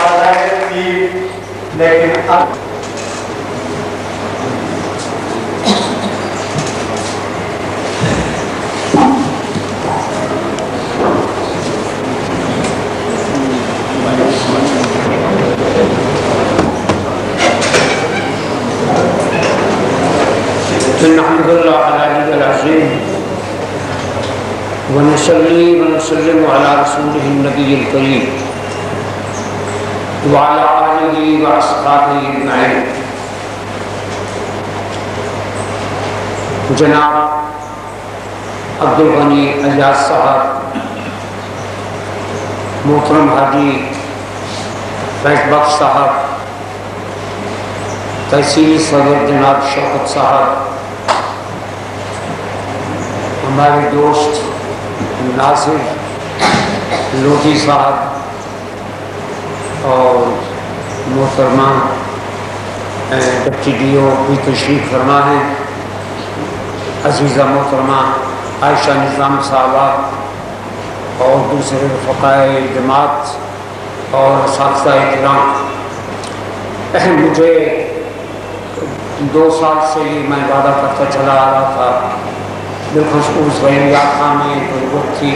ظاہر تھی، لیکن اب الحمد لله على العظيم ونصلي ونسلم على رسوله النبي الكريم وعلى آله وأصحابه أجمعين. جناب عبد الغنی الیاس صاحب، محترم حاجی فیض بخش صاحب، تحصیلی صدر جناب شوکت صاحب، ہمارے دوست ناصر لودھی صاحب اور محترمہ ڈپٹی ڈی او بھی تشریف فرما ہیں، عزیزہ محترمہ عائشہ نظام صاحبہ اور دوسرے رفقائے جماعت اور اساتذہ کرام. مجھے 2 سال سے ہی میں وعدہ کرتا چلا آ رہا تھا، بالخصوص وحیات خان میں ضرورت تھی،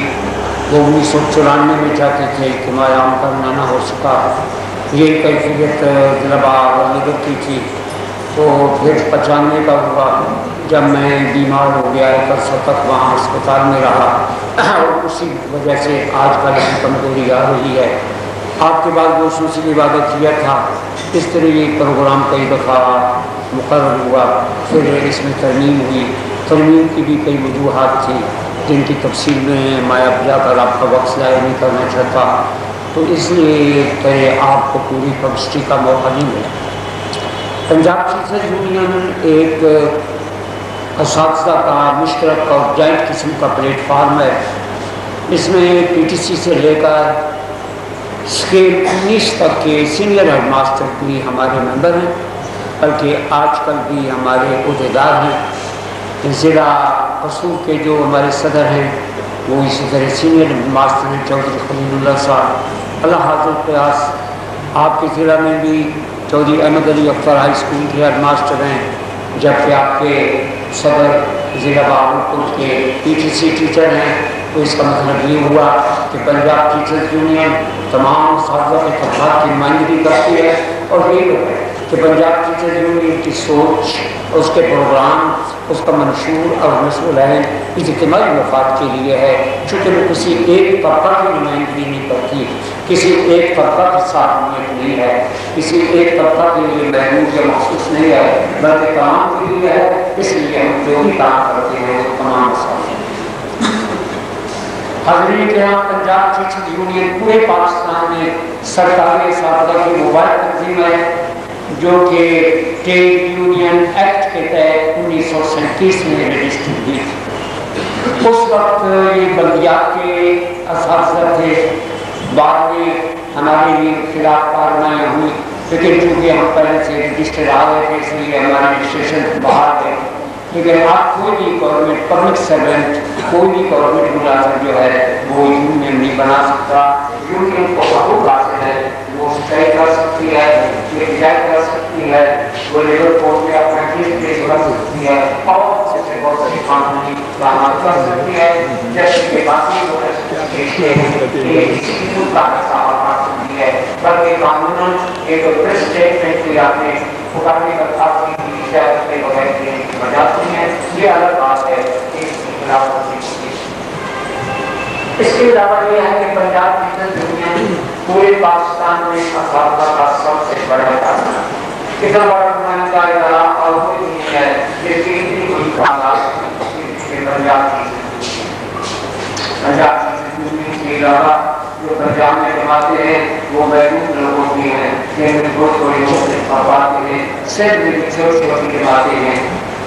وہ 1994 میں چاہتے تھے کہ میں عام کرنا نہ ہو سکا، یہ کیفیت طلبا نگر کی تھی. تو پھر 95 کا ہوا جب میں بیمار ہو گیا، 1 عرصہ تک وہاں اسپتال میں رہا اور اسی وجہ سے آج کل کی کمزوری آ رہی ہے. آپ کے بعد دوستوں سے بھی وعدہ کیا تھا، اس طرح یہ پروگرام کئی دفعہ مقرر ہوا، پھر اس میں ترمیم ہوئی. ترمیم کی بھی کئی وجوہات تھی جن کی تفصیل میں میں اب جا کر آپ کا وقت ضائع نہیں کرنا چاہتا، تو اس لیے کہ آپ کو پوری پبلسٹی کا موقع نہیں ملا. پنجاب ٹیچرز یونین ایک اساتذہ کا مشترک اور جوائنٹ قسم کا پلیٹ فارم ہے. اس میں پی ٹی سی سے لے کر اسکیل 19 تک کے سینئر ہیڈ ماسٹر بھی ہمارے ممبر ہیں، بلکہ آج کل بھی ہمارے عہدیدار ہیں. ضلع قصور کے جو ہمارے صدر ہیں وہ اسی طرح سینئر ماسٹر ہیں چودھری خلیل اللہ صاحب. اللہ حاضر قیاس آپ کے ضلع میں بھی چودھری احمد علی اختر ہائی اسکول کے ہیڈ ماسٹر ہیں، جبکہ آپ کے صدر ضلع بہاولپور کے پی ٹی سی ٹیچر ہیں. تو اس کا مطلب یہ ہوا کہ پنجاب ٹیچرز یونین تمام اساتذہ کے طبقات کی نمائندگی کرتی ہے، اور یہ لوگ ہے کہ پنجاب ٹیچرز یونین کی سوچ، اس کے پروگرام، اس کا منشور اور نصب العین اجتماعی مفاد کے لیے ہے. چونکہ وہ کسی ایک طبقہ کی نمائندگی نہیں کرتی، کسی ایک طبقہ کی صاحبیت نہیں ہے، کسی ایک طبقہ کے لیے محدود یا مخصوص نہیں ہے، بلکہ تمام کے لیے ہے. اس لیے ہم جو بھی کام کرتے ہیں وہ تمام مسائل ہیں. حاضرین کرام، پنجاب ٹیچرز یونین پورے پاکستان میں سرکاری اساتذہ کی موبائل تنظیم ہے جو کہ ٹریڈ یونین ایکٹ کے تحت 1937 میں رجسٹر ہوئی. اس وقت یہ بلدیات کے اساتذہ تھے، بعد میں ہمارے لیے خلاف کارروائیاں ہوئی، لیکن چونکہ ہم پہلے سے رجسٹر آ گئے تھے اس لیے ہمارا رجسٹریشن باہر ہے. لیکن آپ کوئی بھی گورنمنٹ پبلک سروینٹ، کوئی بھی گورنمنٹ ملازم جو ہے وہ یونین نہیں بنا سکتا. یونین کو حقوق حاصل ہے، وہ اسٹرائک کر سکتی ہے، احتجاج کر سکتی ہے، وہ لیبر کورٹ میں اپنا کیس پیش کر سکتی ہے، اور اس سے بہت ساری قانونی اقدامات کر سکتی ہے. جیسے کہ باقی لوگ بلکہ قانون ایک پریس اسٹیٹمنٹ کی آپ نے مقابلے درخواست کی اجازت کے بغیر دینے کی وجہ ہے، یہ الگ بات ہے. اس کے علاوہ یہ ہے کہ پنجاب ٹیچرز یونین پورے پاکستان میں اساتذہ کا سب سے بڑا ادارہ ہے. اتنا بڑا نمائندہ ادارہ اور کوئی نہیں ہے جس کی اتنی بڑی حالات پنجاب ٹیچرز یونین کے علاوہ جو پنجاب میں جماعتیں ہیں وہ محدود لوگوں کی ہیں، جن میں بہت بڑے آباد ہیں، صرف چھوٹی چھوٹی جماعتیں ہیں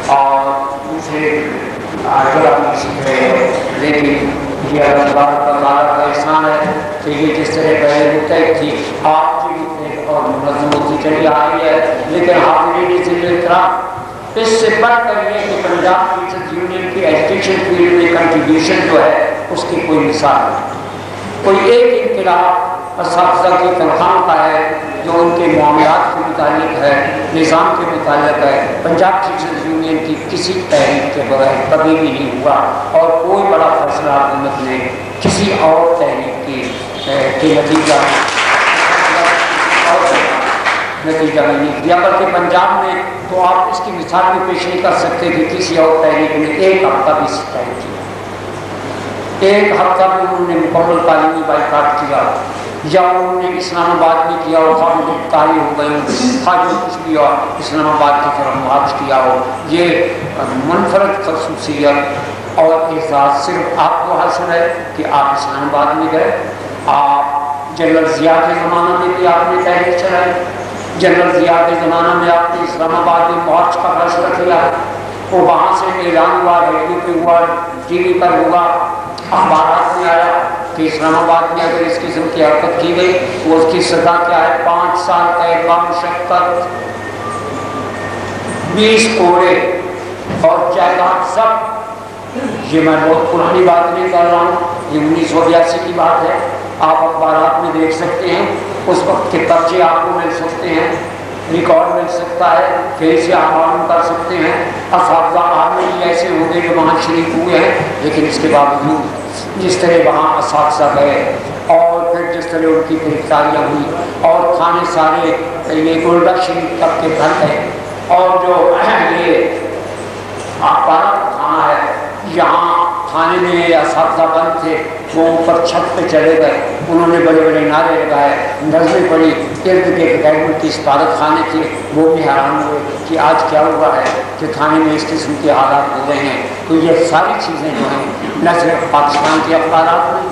اور دوسرے لیکن یہ اللہ تبارک و تعالیٰ کا احسان ہے کہ یہ جس طرح پہلے متحد تھی آپ کی اور منظم ہوتی چلی آ رہی ہے. لیکن حاضرین ذل احترام، اس سے بڑھ کر یہ کہ پنجاب ٹیچرز یونین کی ایجوکیشن فیلڈ میں کنٹریبیوشن جو ہے اس کی کوئی مثال نہیں. کوئی ایک انقلاب اساتذہ کی تنخواہ کا ہے، جو ان کے معاملات کے متعلق ہے، نظام کے متعلق ہے، پنجاب ٹیچرز یونین کی کسی تحریک کے بغیر کبھی بھی نہیں ہوا، اور کوئی بڑا فیصلہ حکومت نے کسی اور تحریک کے نتیجہ میں نہیں دیا، بلکہ پنجاب میں تو آپ اس کی مثال بھی پیش نہیں کر سکتے کہ کسی اور تحریک نے ایک ہفتہ بھی ستائے کیا، ایک ہفتہ میں انہوں نے مکمل تعلیمی بائیکاٹ کیا، یا انہوں نے اسلام آباد میں کیا ہو، خواہ گرفتاری ہو گئی خواہ جو کچھ بھی ہو، اسلام آباد کی طرف مارچ کیا ہو، یہ منفرد خصوصیت اور اعزاز صرف آپ کو حاصل ہے کہ آپ اسلام آباد میں گئے۔ آپ جنرل ضیاء کے زمانہ میں بھی آپ نے تحریک چلائی، جنرل ضیاء کے زمانہ میں آپ نے اسلام آباد میں مارچ کا فیصلہ کیا، وہ وہاں سے اعلان ہوا، ریڈیو پہ ہوا، ٹی وی پر ہوا، اخبارات میں آیا کہ اسلام آباد میں اگر اس قسم کی حرکت کی گئی تو اس کی سزا کیا ہے، 5 سال قید بمشقت، 20 کوڑے اور جائیداد سب۔ یہ میں بہت پرانی بات نہیں کر رہا ہوں، یہ 1982 کی بات ہے، آپ اخبارات میں دیکھ سکتے ہیں، اس وقت کے پرچے آپ کو مل سکتے ہیں، ریکارڈ مل سکتا ہے، پھر سے آپ معلوم کر سکتے ہیں۔ اساتذہ آپ میں بھی ایسے ہوں گے جو وہاں شریک ہوئے ہیں، لیکن اس کے باوجود جس طرح وہاں اساتذہ گئے اور پھر جس طرح ان کی گرفتاریاں ہوئی اور کھانے سارے یہ گولڈا شریف تک کے گھر گئے، اور جو یہ اخبار کھانا ہے، یہاں کھانے میں اساتذہ بند تھے، وہ اوپر چھت پہ چلے گئے، انہوں نے بڑے بڑے نعرے لگائے، نظریں پڑی، ارد گرد غیر ملکی سفارت خانے تھے، وہ بھی حیران ہوئے کہ آج کیا ہوا ہے کہ کھانے میں اس قسم کے حالات ہو رہے ہیں۔ تو یہ ساری چیزیں جو ہیں نہ صرف پاکستان کے اخبارات میں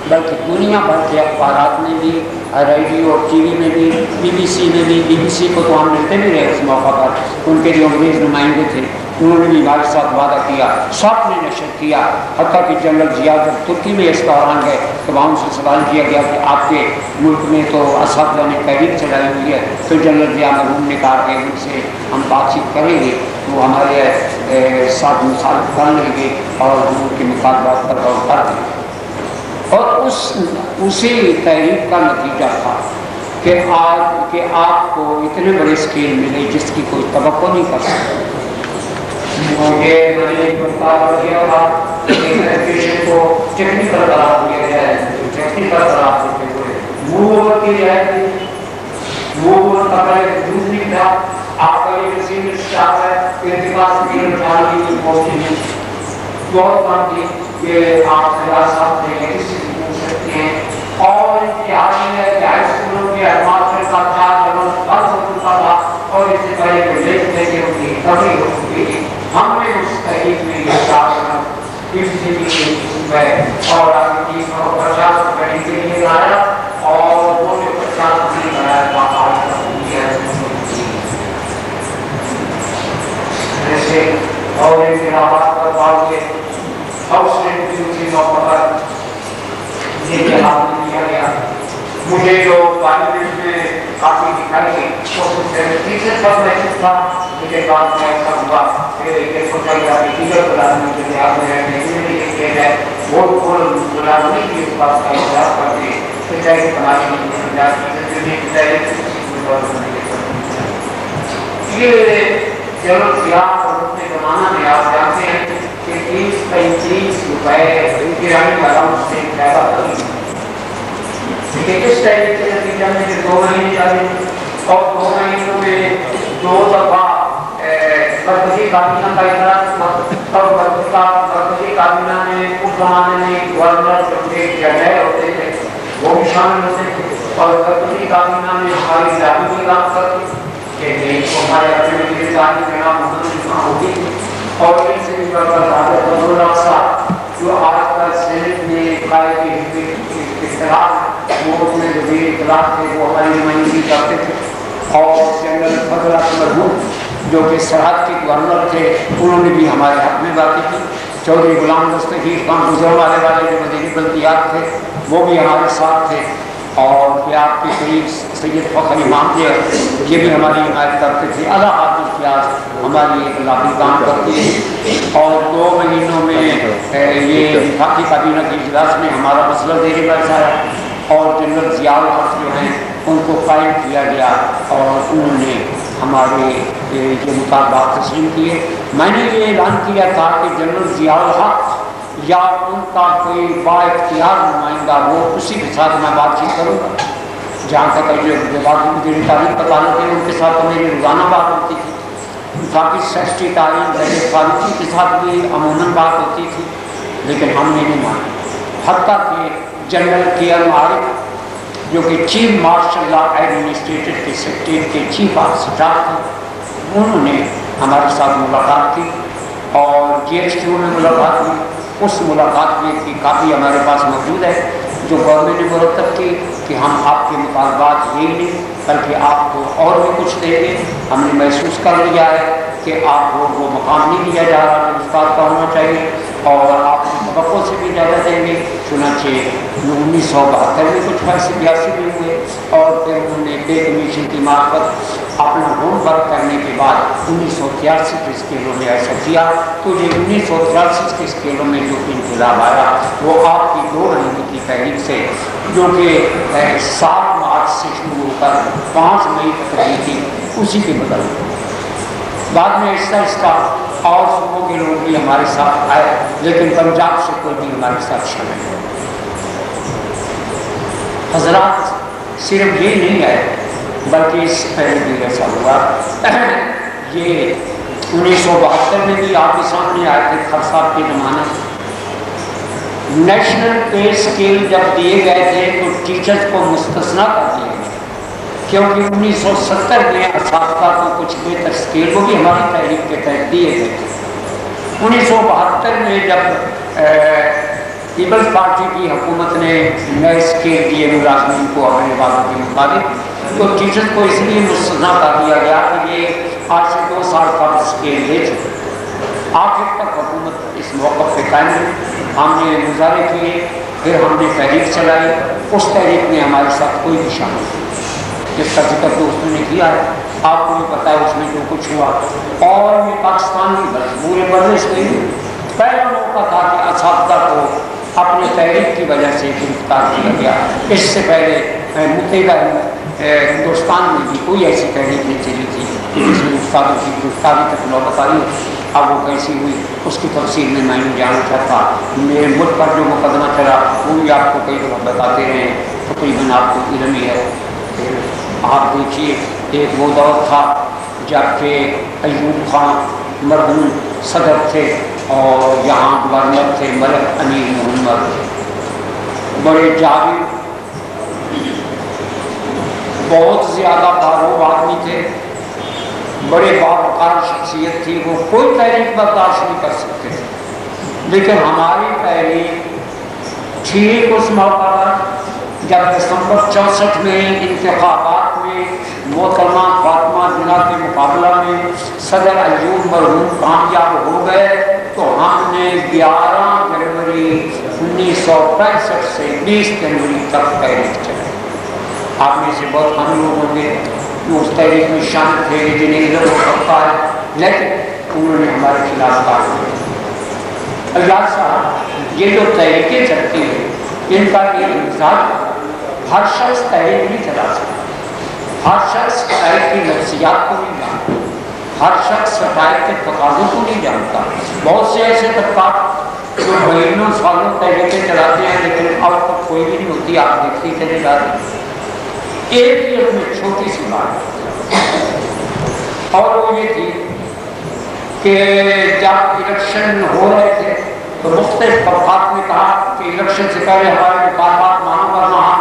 بلکہ دنیا بھر کے اخبارات میں بھی، ریڈیو اور ٹی وی میں بھی، بی بی سی میں بھی، بی بی سی کو تو ہم ملتے بھی رہے اس موقع پر، ان کے جو انگریز نمائندے تھے انہوں نے بھی ہمارے ساتھ وعدہ کیا، سب نے نشر کیا، حتیٰ کہ جنرل ضیاء جب ترکی میں اس دوران گئے تو وہاں ان سے سوال کیا گیا کہ آپ کے ملک میں تو اساتذہ نے تحریک چلائی ہوئی ہے، تو جنرل ضیاء مرحوم نے کہا کہ ان سے ہم بات چیت کریں گے، وہ ہمارے ساتھ مخالف کر لیں گے اور ہم ان کے مطالبات پر غور کر دیں گے۔ اور اسی تحریک کا نتیجہ تھا کہ آپ کو اتنے بڑے اسکیل ملے جس کی کوئی توقع نہیں کر سکتا۔ مجھے دیا تھا ایجوکیشن کو ٹیکنیکل قرار دیا گیا ہے، ٹیکنیکل قرار دیتے ہوئے موو کی جائے، موو کا پہلے وجود نہیں تھا، آپ کا یہ سینئر اسٹاف ہے، ارتقاء کی جانبی کی پوسٹنگ بہت کم تھی کہ آپ صاحب سے کسی سے پوچھ سکتے ہیں، اور امتحان ہے کہ ہائی اسکولوں کے ہیڈماسٹر کا چارج ہوتا تھا، اور اس سے پہلے جو لیٹ لے کے ان کی کمی ہو چکی تھی، ہم نے اس تحریک میں یہ چارج اور آگے 350 روپئے کے لیے لایا، اور وہ جو 50 روپئے لایا جیسے اور انتخابات پر بعد یہ ہاؤس ریڈیوسی موقع پر یہ جواب دیا گیا۔ مجھے جو پارلیمنٹ میں کافی دکھائی گئی وہ ٹیچر پر محسوس تھا، مجھے بعد میں ایسا ہوا کہ یہ سوچا گیا کہ ٹیچر ملازموں کے لحاظ میں یہ کیا جائے، وہ ملازمین کی اس بات کا احتجاج کر کے پنچایت بنانے کی یہ جنرل ضیاء اور اس کے زمانہ میں آپ جانتے ہیں کہ 30-35 روپئے کرایے الاؤنس سے پیدا ہوئی، لیکن اس تحریک کے نتیجہ میں 2 مہینے چلے، اور 2 مہینوں میں 2 دفعہ مرکزی کابینہ کا اجلاس ہوا، اور مرکزی کابینہ میں اس زمانے میں گورنر جو جج ہوتے تھے وہ بھی شامل ہوتے تھے، اور مرکزی کابینہ میں ہماری علاقے بھی کام کرتے کہ ہمارے اپنے مجھے تعلیم کے نام ہوتی تھی، اور ان سے بھی بڑھ کر حضرت عبد اللہ صاحب جو آج کل سینٹ میں قائد اختلاف وہ میں جو بھی اختلاف تھے وہ ہماری نمائندگی کرتے تھے، اور جنرل فضل مرحوم جو کہ سرحد کے گورنر تھے انہوں نے بھی ہمارے حق میں باتیں کی، چودھری غلام دستگیر خان گجرانوالے والے جو وزیر بلدیات تھے وہ بھی ہمارے ساتھ تھے، اور پیاز کے قریب سید فخر امام تھے یہ بھی ہماری حمایت کرتے تھے، اعلیٰ حافظ پیاز ہماری ایک لابی کام کرتی ہے، اور 2 مہینوں میں یہ وفاقی کابینہ کے اجلاس میں ہمارا مسئلہ زیر بحث آیا، اور جنرل ضیاء الحق جو ہیں ان کو قائم کیا گیا اور انہوں نے ہمارے یہ مطالبات تسلیم کیے۔ میں نے یہ اعلان کیا تھا کہ جنرل ضیاء الحق یا ان کا کوئی با اختیار نمائندہ وہ اسی کے ساتھ میں بات چیت کروں گا۔ جہاں تک جو وزیر تعلیم کا تعلق ہے ان کے ساتھ تو میری روزانہ بات ہوتی تھی، باقی سیکرٹری تعلیم فاروقی کے ساتھ بھی عموماً بات ہوتی تھی، لیکن ہم نے نہیں مانی۔ حتیٰ کہ جنرل کے ایم عارف جو کہ چیف مارشل لا ایڈمنسٹریٹر کے سیکرٹریٹ کے چیف آف اسٹاف تھے، انہوں نے ہمارے ساتھ ملاقات کی اور جی ایس ٹی او میں ملاقات کی۔ اس ملاقات میں کی کافی ہمارے پاس موجود ہے جو گورنمنٹ نے مرتب کی کہ ہم آپ کے مطالبات یہی نہیں بلکہ آپ کو اور بھی کچھ دیں گے۔ ہم نے محسوس کر لیا ہے کہ آپ کو وہ مقام نہیں دیا جا رہا جو اس بات کا ہونا چاہیے اور آپ کی توقع سے بھی زیادہ دیں گے۔ چنانچہ 1972 میں کچھ فیصلے بیاسی بھی ہوئے اور پھر انہوں نے پے کمیشن کی مارفت اپنا ہوم ورک کرنے کے بعد 1983 کے اسکیلوں میں ایسا کیا۔ تو یہ 1983 کے اسکیلوں میں جو انقلاب آیا وہ آپ کی 2 مہینے کی تحریک سے جو کہ 7 مارچ سے شروع ہو کر 5 مئی تک رہی تھی اسی کے بدل بعد میں آہستہ آہستہ اور صوبوں کے لوگ بھی ہمارے ساتھ آئے، لیکن پنجاب سے کوئی بھی ہمارے ساتھ شامل نہیں۔ حضرات صرف یہ نہیں ہے بلکہ اس سے پہلے بھی ایسا ہوا۔ یہ 1972 میں بھی آپ کے سامنے آئے تھے خر صاحب کے زمانہ نیشنل پے اسکیل جب دیے گئے تھے تو ٹیچرز کو مستثنا کر دیا گیا کیونکہ 1970 میں اساتذہ کو کچھ بہتر اسکیل وہ بھی ہماری تحریک کے تحت دیے گئے تھے۔ 1972 میں جب پیپلز پارٹی کی حکومت نے نئے اسکیل دیے ملازمین کو اپنے وعدوں کے مطابق تو ٹیچرز کو اس لیے مستثنا کر دیا گیا کہ یہ آج سے 2 سال قبل اسکیل لے چکے۔ آخر تک حکومت اس موقع پہ قائم ہوئی، ہم نے مظاہرے کیے، پھر ہم نے تحریک چلائی۔ اس تحریک میں ہمارے ساتھ کوئی بھی شامل نہیں، جس کا ذکر دوستوں نے کیا ہے، آپ کو بھی پتا ہے اس میں جو کچھ ہوا اور یہ پاکستان کی بس پورے برس میں پہلا موقع تھا کہ اساتذہ کو اپنے تحریک کی وجہ سے گرفتار کیا گیا۔ اس سے پہلے متحدہ ہندوستان میں بھی کوئی ایسی تحریک نہیں چلی تھی کہ جس میں استادوں کی گرفتاری تک نوبت آئی۔ اب وہ کیسی ہوئی اس کی تفصیل میں نہیں جاننا چاہتا۔ میرے ملک پر جو مقدمہ چلا وہ بھی آپ کو کئی دفعہ بتاتے رہے، تقریباً آپ کو علم ہی ہے۔ آپ دیکھیے ایک وہ دور تھا جب کہ ایوب خان مرحوم صدر تھے اور یہاں گورنر تھے ملک امیر محمد، بڑے جاوید بہت زیادہ باروب آدمی تھے، بڑے باوقار شخصیت تھی، وہ کوئی تحریک برداشت نہیں کر سکتے تھے۔ لیکن ہماری تحریک ٹھیک اس موقع پر جب دسمبر 64 میں انتخابات میں محترمہ فاطمہ جناح کے مقابلہ میں صدر ایوب مرحوم کامیاب ہو گئے تو ہم نے 11 جنوری 1965 سے 20 جنوری تک تحریک چلائی۔ آپ میں سے بہت کم لوگ ہوں گے جو اس تحریک میں شامل تھے جنہیں علم ہو سکتا ہے، لیکن انہوں نے ہمارے خلاف کام کیا۔ ایاز صاحب یہ جو تحریکیں چلتی ہیں ان کا یہ امتزاج ہر شخص تحریک نہیں چلا سکتا، ہر شخص تحریک کی نفسیات کو نہیں جانتا، ہر شخص تحریک کے تقاضوں کو نہیں جانتا۔ بہت سے ایسے طبقات جو مہینوں سالوں تحریکیں چلاتے ہیں لیکن اب تک کوئی بھی نہیں ہوتی، آپ دیکھتے چلے جا رہے ہیں۔ ایک ہی اس میں چھوٹی سی بات اور وہ یہ تھی کہ جب الیکشن ہو رہے تھے تو مختلف طبقات نے کہا کہ الیکشن سے پہلے ہمارے مطالبات مانو ورنہ ہم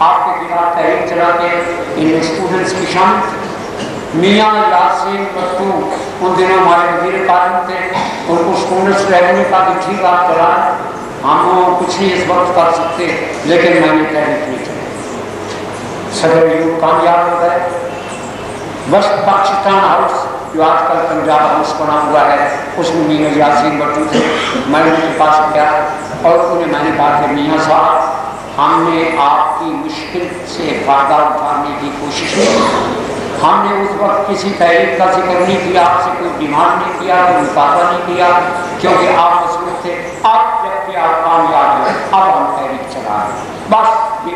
آپ کے خلاف تحریک چلاتے ہیں۔ ان میں اسٹوڈنٹس کی شامل تھے۔ میاں یاسین بٹو ان دنوں ہمارے وزیر تعلیم تھے، ان کو اسٹوڈنٹس رہنے کا کہ ٹھیک آپ چلائیں، ہم کچھ نہیں اس وقت کر سکتے، لیکن میں نے تحریک نہیں چلائی۔ صدر ایوب کامیاب ہو گئے۔ وسط پاکستان ہاؤس جو آج کل پنجاب ہاؤس بنا ہوا ہے اس میں میاں یاسین بٹو تھے۔ میں ان کے پاس گیا اور انہیں میں نے کہا کہ میاں صاحب ہم نے آپ کی مشکل سے فائدہ اٹھانے کی کوشش کی، ہم نے اس وقت کسی تحریک کا ذکر نہیں کیا، آپ سے کوئی ڈیمانڈ نہیں کیا، کوئی مطالبہ نہیں کیا کیونکہ آپ مصروف تھے۔ اب جب کہ آپ کامیاب ہیں اب ہم تحریک چلا رہے ہیں، بس یہ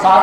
7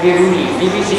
BBC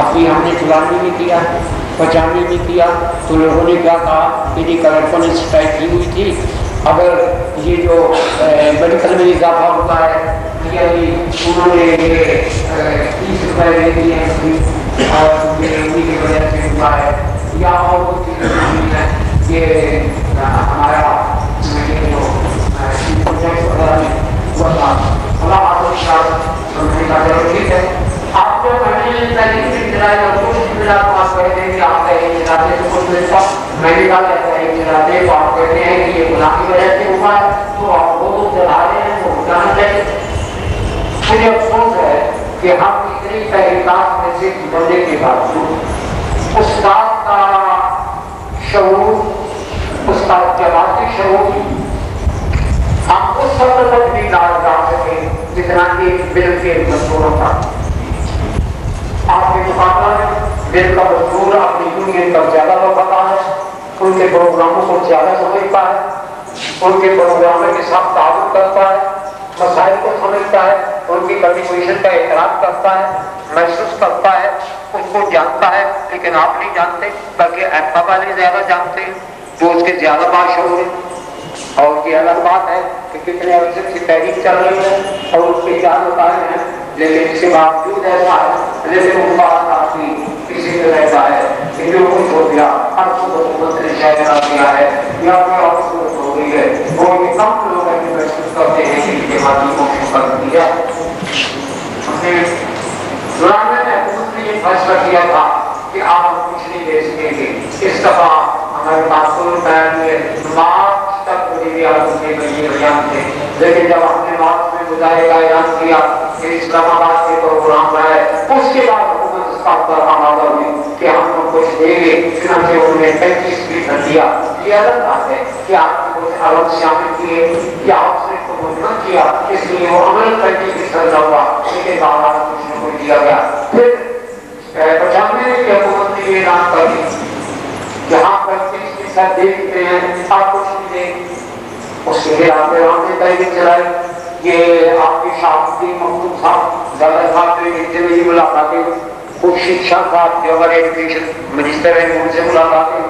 ابھی ہم نے چلانے نہیں کیا، پہچانے نہیں کیا، تو لوگوں نے کیا کہا کہ یہ کرپشن طے کی ہوئی تھی، اگر یہ جو میڈیکل میں اضافہ ہوتا ہے یعنی انہوں نے یہ 30 روپئے دے دیے ہیں اور یہ انہیں کی وجہ سے ہوا ہے، یا اور کچھ چیزیں ہوئی ہیں یہ ہمارا یہ جو پروجیکٹ وغیرہ میں ہوا تھا، اللہ آپ کو ٹھیک ہے آپ کو پہلے تعلیم چلائی اور کچھ ملا تو آپ کہتے ہیں کہ آپ کا ایک چلاتے تو کچھ ملتا میں نے کہا کہتا ہے ایک چلاتے تو آپ کہتے ہیں کہ یہ گناہ کی وجہ سے ہوا ہے تو آپ کو تو چلا رہے ہیں وہ جانا چاہیے. مجھے افسوس ہے کہ ہم اتنی تحقیقات میں سے گزرنے کے باوجود استاد کا شعور، استاد جماعتی شعور ہم اس وقت تک نہیں لا سکے جتنا کہ بل کے دستوروں کا. آپ کے مقابلہ میں بل کا دستور اپنی یونین کا زیادہ لوگ پتا ہے، ان کے پروگراموں کو زیادہ سمجھتا ہے، ان کے پروگراموں کے ساتھ تعلق کرتا ہے، مسائل کو سمجھتا ہے، ان کی کنٹریبیوشن کا اعتراف کرتا ہے، محسوس کرتا ہے، اس کو جانتا ہے. لیکن آپ نہیں جانتے بلکہ احمد والے زیادہ جانتے ہیں جو اس کے زیادہ باشعور ہیں. اور یہ الگ بات ہے کہ کتنے عرصے سے تحریک چل رہی ہے اور اس کے کیا مسائل ہیں، لیکن اس کے باوجود ایسا ہے جیسے وہ بات کافی کسی سے رہتا ہے کہ جو کچھ ہو گیا ہر کو حکومت نے شاید کرا دیا ہے یا کوئی اور صورت ہو گئی ہے، وہ یہ کم لوگ ہیں محسوس کرتے ہیں کہ ان کے مادی کو کر دیا. دوران میں حکومت نے یہ فیصلہ کیا تھا کہ آپ کچھ نہیں دے سکیں گے. اس دفعہ ہمارے پاس کوئی بیان ہے مارچ تک مجھے آپ کے یہ بیان تھے، لیکن جب ہم نے مارچ میں مظاہرے کا اعلان کیا کہ اسلام آباد کے پروگرام ہے، اس کے بعد حکومت اس کا پر آمادہ ہوئی کہ ہم کو کچھ دیں گے. چنانچہ انہوں نے 35% دیا. یہ الگ بات ہے کہ آپ نے کچھ الگ شامل کیے یا آپ نے کو مطمئن کیا اس لیے وہ عمل 35% ہوا، لیکن بعد کچھ نہ کوئی دیا گیا. پھر 95 کی حکومت نے یہ اعلان کر دی کہ ہم 35% دے دیتے ہیں، آپ کچھ نہیں دیں. اس کے لیے آپ نے تحریک چلائی. یہ آپ کی شاہدی مخدوم صاحب زیادہ صاحب کے اتنے ہی ملاقاتیں، خود شکشا صاحب جو ہمارے ایجوکیشن منسٹر ہیں ان سے ملاقاتیں،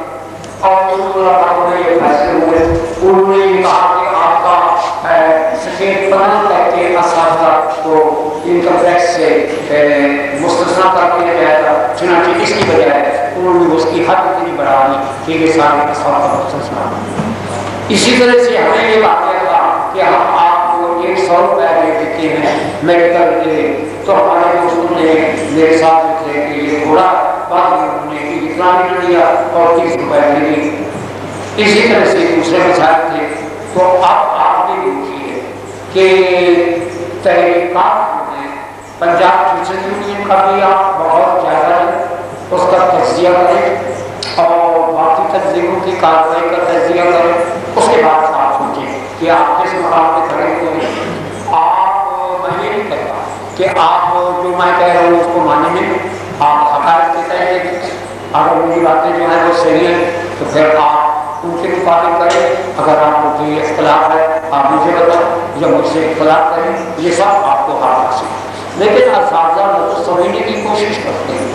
اور ان ملاقاتوں میں یہ فیصلے ہوئے. انہوں نے یہ کہا کہ آپ کا سفید پناہ کر کے اساتذہ کو انکم ٹیکس سے مستثنا کر دیا جائے گا. چنانچہ اس کی بجائے انہوں نے اس کی حد اتنی بڑھا دی کہ یہ سارے اساتذہ مستثنا. اسی طرح سے ہمیں یہ واقعہ تھا کہ ہم آپ کو 100 روپئے دے دیتے ہیں میڈیکل کے، تو ہمارے دوستوں نے میرے ساتھ لکھے کہ یہ تھوڑا بعد میں انہوں نے کہ اتنا نہیں لیا اور 30 روپئے دے دی. اسی طرح سے دوسرے مسائل تھے. تو اب آپ نے دیکھیے کہ تحریکات میں پنجاب ٹیچر یونین کا بھی آپ بہت زیادہ ہے، اس کا تجزیہ کریں اور باقی تنظیموں کی کارروائی کا تجزیہ کریں. اس کے بعد آپ سوچیں کہ آپ کس مقام پہ کھڑے ہوئے. آپ میں یہ نہیں کہتا کہ آپ جو میں کہہ رہا ہوں اس کو مانیں گے، آپ حقائق کے تحت اگر میری باتیں جو ہیں وہ صحیح ہیں تو پھر آپ ان کے مطابق کریں. اگر آپ کو کوئی اختلاف ہے آپ مجھے بتائیں یا مجھ سے اختلاف کریں، یہ سب آپ کو حق حاصل ہے. لیکن اساتذہ کو سمجھنے کی کوشش کرتے ہیں،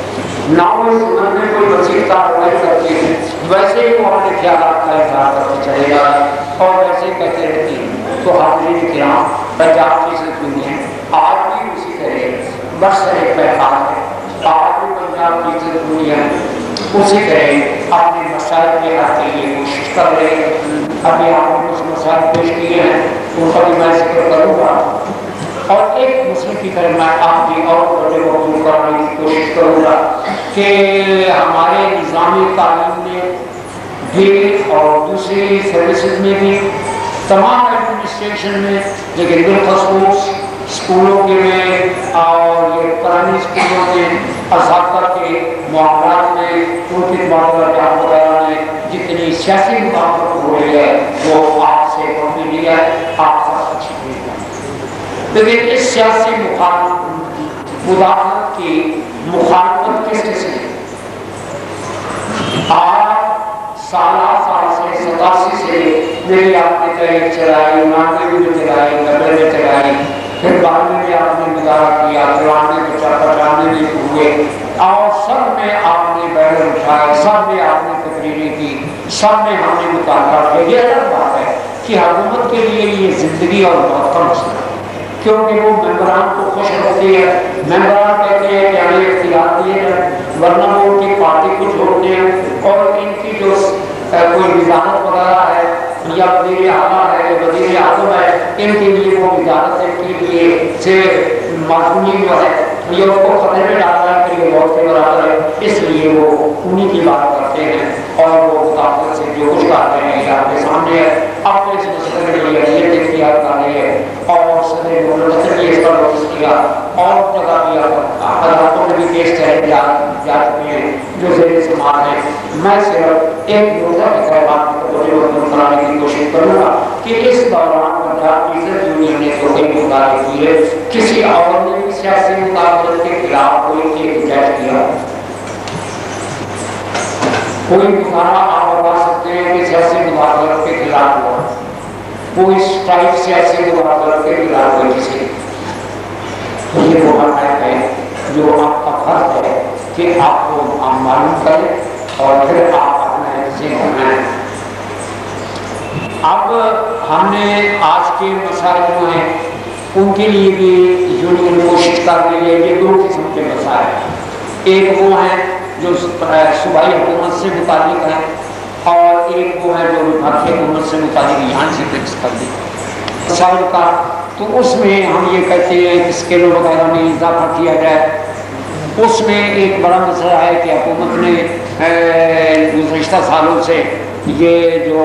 نہ وہ سننے میں کوئی وسیع کارروائی کرتے ہیں، ویسے ہی وہ اپنے خیالات کا اظہار کرتے چلے جا رہے ہیں اور ویسے ہی کہتے رہتے ہیں. تو حاضرین کرام، پنجاب کی یونین آج بھی اسی طرح برسر پیغام ہے. آج بھی پنجاب کی یونین اسی طرح اپنے مسائل کے حل کے لیے کوشش کر رہے ہیں. ابھی آپ نے کچھ مسائل پیش کیے ہیں ان کا بھی میں ذکر کروں گا، اور ایک مسئلے کی طرح میں آپ کی اور بڑے موضوع کرنے کی کوشش کروں گا کہ ہمارے نظامی تعلیم میں بھی اور دوسری سروسز میں بھی تمام ایڈمنسٹریشن میں، لیکن بالخصوص اسکولوں کے میں اور یہ پرائمری اسکولوں کے اساتذہ کے معاملات میں ان کے معاملات وغیرہ میں جتنی سیاسی مخالفت ہو رہی ہے وہ آپ سے بڑھنے نہیں ہے، آپ سے اچھی ہوئی ہے. لیکن اس سیاسی مداخلت کی مخالفت کس کس نے؟ آپ سالہ سال سے 87 سے میری آپ نے تحریک چلائی، 99 میں چلائی، 90 میں چلائی، پھر 12ویں میں آپ نے مظاہرہ کیا، 93 میں 95 میں ہوئے، اور سب میں آپ نے بیرل اٹھائے، سب میں آپ نے تقریریں کی، سب میں ہم نے مطالبہ کیا۔ یہ الگ بات ہے کہ حکومت کے لیے یہ زندگی اور موت کا مسئلہ ہے، کیونکہ وہ ممبران کو خوش رکھتی ہے، ممبران کہتے ہیں کہ ہمیں اختیار دیے جائیں، ورنہ وہ ان کی پارٹی کو چھوڑتے ہیں، اور ان کی جو کوئی وزارت وغیرہ ہے یا وزیر اعلیٰ ہے یا وزیر اعظم ہے، ان کے لیے وہ وزارت کے لیے سے معصومی جو ہے یہ ان کو خطرے میں ڈالتا ہے کہ یہ موت کے برابر ہے، اس لیے وہ انہی کی بات کرتے ہیں، اور وہ مطابقت سے جو کچھ کرتے ہیں یہ آپ کے سامنے ہے۔ اپنے اس مسئلے کے لیے نیت اختیار کر رہی ہے، اور صدر مملکت نے اس پر نوٹس کیا، اور جگہ بھی عدالتوں میں بھی کیس چلے جا چکے ہیں جو زیر سماعت ہیں۔ میں صرف ایک نقطہ کی بات کرانے کی کوشش کروں گا کہ اس دوران پنجاب پیپلز یونین نے جو کئی مطالبے کیے، کسی اور نے بھی سیاسی مطالبات کے خلاف کوئی احتجاج کیا؟ کوئی مطالبہ آپ بتا سکتے ہیں کہ سیاسی مطالبات کے خلاف ہوا؟ کوئی اسٹرائک سیاسی مطالبات کے خلاف ہوئی کسی؟ یہ وہ حقائق ہے جو آپ کا فرض ہے کہ آپ کو معلوم کریں اور پھر آپ اپنا حصے بنائیں۔ اب ہم نے آج کے مسائل جو ہیں ان کے لیے بھی یونین کوشش کر رہی ہے۔ یہ دو قسم کے مسائل، ایک وہ ہیں جو صوبائی حکومت سے متعلق ہیں، اور ایک وہ ہے جو وفاقی حکومت سے متعلق، یہاں سے فکس کر دی مسائل کا۔ تو اس میں ہم یہ کہتے ہیں کہ اسکیلوں وغیرہ میں اضافہ کیا جائے۔ اس میں ایک بڑا مسئلہ ہے کہ حکومت نے گزشتہ سالوں سے یہ جو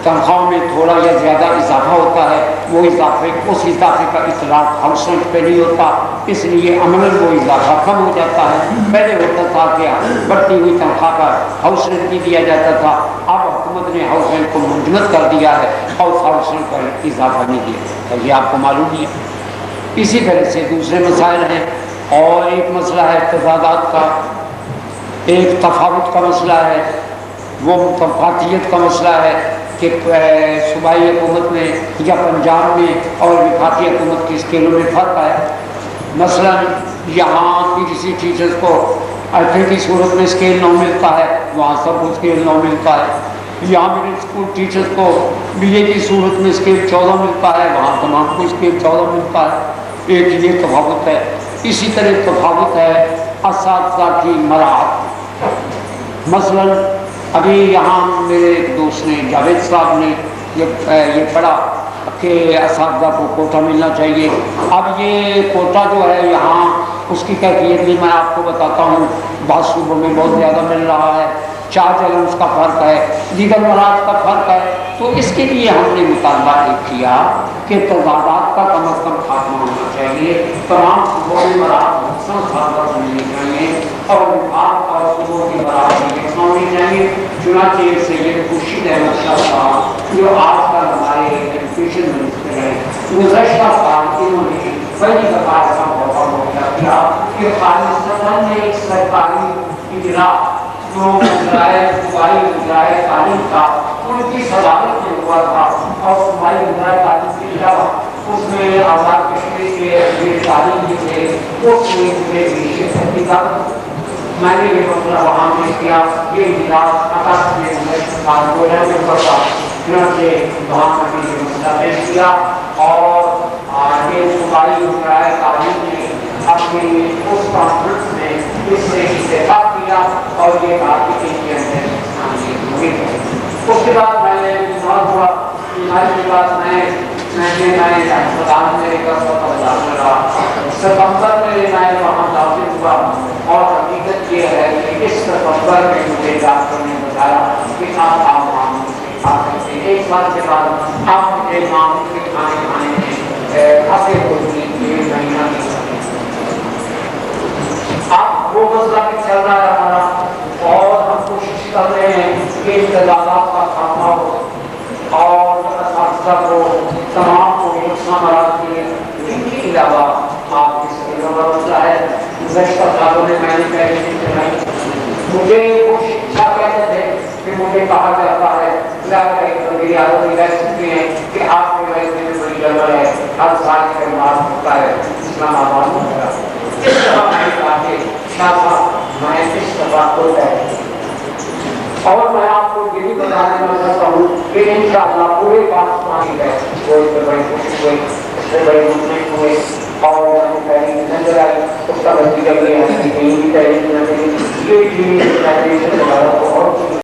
تنخواہوں میں تھوڑا یا زیادہ اضافہ ہوتا ہے، وہ اس اضافے کا اطلاق ہاؤس رینٹ پہ نہیں ہوتا، اس لیے عملاً وہ اضافہ کم ہو جاتا ہے۔ پہلے ہوتا تھا کہ بڑھتی ہوئی تنخواہ کا ہاؤس رینٹ بھی دیا جاتا تھا، اب حکومت نے ہاؤس رینٹ کو منجمد کر دیا ہے اور ہاؤس رینٹ پر اضافہ نہیں دیا، یہ آپ کو معلوم ہی ہے۔ اسی طرح سے دوسرے مسائل ہیں، اور ایک مسئلہ ہے تضادات کا، ایک تفاوت کا مسئلہ ہے، وہ متفاوتیت کا مسئلہ ہے کہ صوبائی حکومت میں یا پنجاب میں اور وفاقی حکومت کی اسکیلوں میں فرق ہے۔ مثلا یہاں کسی ٹیچرز کو ایف کی صورت میں اسکیل 9 ملتا ہے، وہاں سب کو اسکیل 9 ملتا ہے۔ یہاں میرے اسکول ٹیچرز کو بی اے کی صورت میں اسکیل 14 ملتا ہے، وہاں تمام کو اسکیل 14 ملتا ہے۔ ایک یہ تفاوت ہے۔ اسی طرح تفاوت ہے اساتذہ کی مراحت۔ مثلا ابھی یہاں میرے ایک دوست نے، جاوید صاحب نے یہ پڑھا کہ اساتذہ کو کوٹا ملنا چاہیے۔ اب یہ کوٹا جو ہے یہاں اس کی کیفیت بھی میں آپ کو بتاتا ہوں، بعض صوبوں میں بہت زیادہ مل رہا ہے، چارج الرنس کا فرق ہے، دیگر مراحت کا فرق ہے۔ تو اس کے لیے ہم نے مطالبہ کیا کہ تضادات کا کم از کم خاتمہ ہونا چاہیے، تمام صوبوں میں مراحت اساتذہ ملنی چاہیے، اور وفاق اور صوبوں کی مراحت یکساں ہونی چاہیے۔ چنانچہ سید خورشید احمد شاہ صاحب جو آج کل ہمارے ایجوکیشن منسٹر ہیں، گزشتہ سال انہوں نے پہلی دفعہ ایسا موقع مہیا کیا کہ خالصتاً نے ایک سرکاری اجلاس جو صوبائی وزرائے تعلیم تھا ان کی صدارت میں ہوا تھا، اور صوبائی وزرائے تعلیم کے علاوہ اس میں آزاد کشمیر کے وزیر تعلیم بھی تھے، اس میں بھی شرکت کی دعوت۔ میں نے یہ مسئلہ وہاں پیش کیا، یہ اجلاس 28 میں پڑتا، چنانچہ وہاں میں نے یہ مسئلہ پیش کیا، اور یہ صوبائی وزرائے تعلیم نے اپنی اس کانفرنس میں اس سے اتفاق کیا، اور یہ کہا کہ ان کے اندر اس کے بعد میں نے بیمار ہوا، بیماری کے بعد میں اسپتال میں ایک ہسپتال رہا۔ ستمبر میں میں وہاں داخل ہوا، اور حقیقت یہ ہے کہ اس ستمبر میں مجھے ڈاکٹر نے بتایا کہ آپ معمول سے کھا سکتے ہیں، ایک سال کے بعد آپ مجھے معمول کے کھانے میں ہفتے کو 1 مہینہ دے سکتے ہیں۔ اب وہ مسئلہ بھی چل رہا ہے ہمارا، اور ہم کوشش کر رہے ہیں کہ انتظامات کا خاتمہ ہو، اور اساتذہ کو تمام کو یکساں مراد کے ان کے علاوہ آپ اس کے علاوہ مسئلہ ہے۔ گزشتہ سالوں میں نے پہلے چلائی، مجھے وہ شکشا کہتے تھے کہ مجھے کہا جاتا ہے میری عادت رہ چکی ہے کہ آپ کے ویسے میں بڑی گڑبڑ ہے، ہر سال سے معاف ہوتا ہے، اسلام آباد ہوتا ہے۔ اس طرح میں کہا کہ میں اس دفعہ ہوتا ہے اور میں آپ کو یہ بھی بتانے میں چاہتا ہوں کہ انشاءاللہ پورے پاکستانی ہے وہ اس سے بڑی خوشی ہوئی، اس سے بڑی مطمئن ہوئے اور میں تحریک نظر آئی اس کا نتیجہ یہ ہے کہ یہی تحریک نظر یہ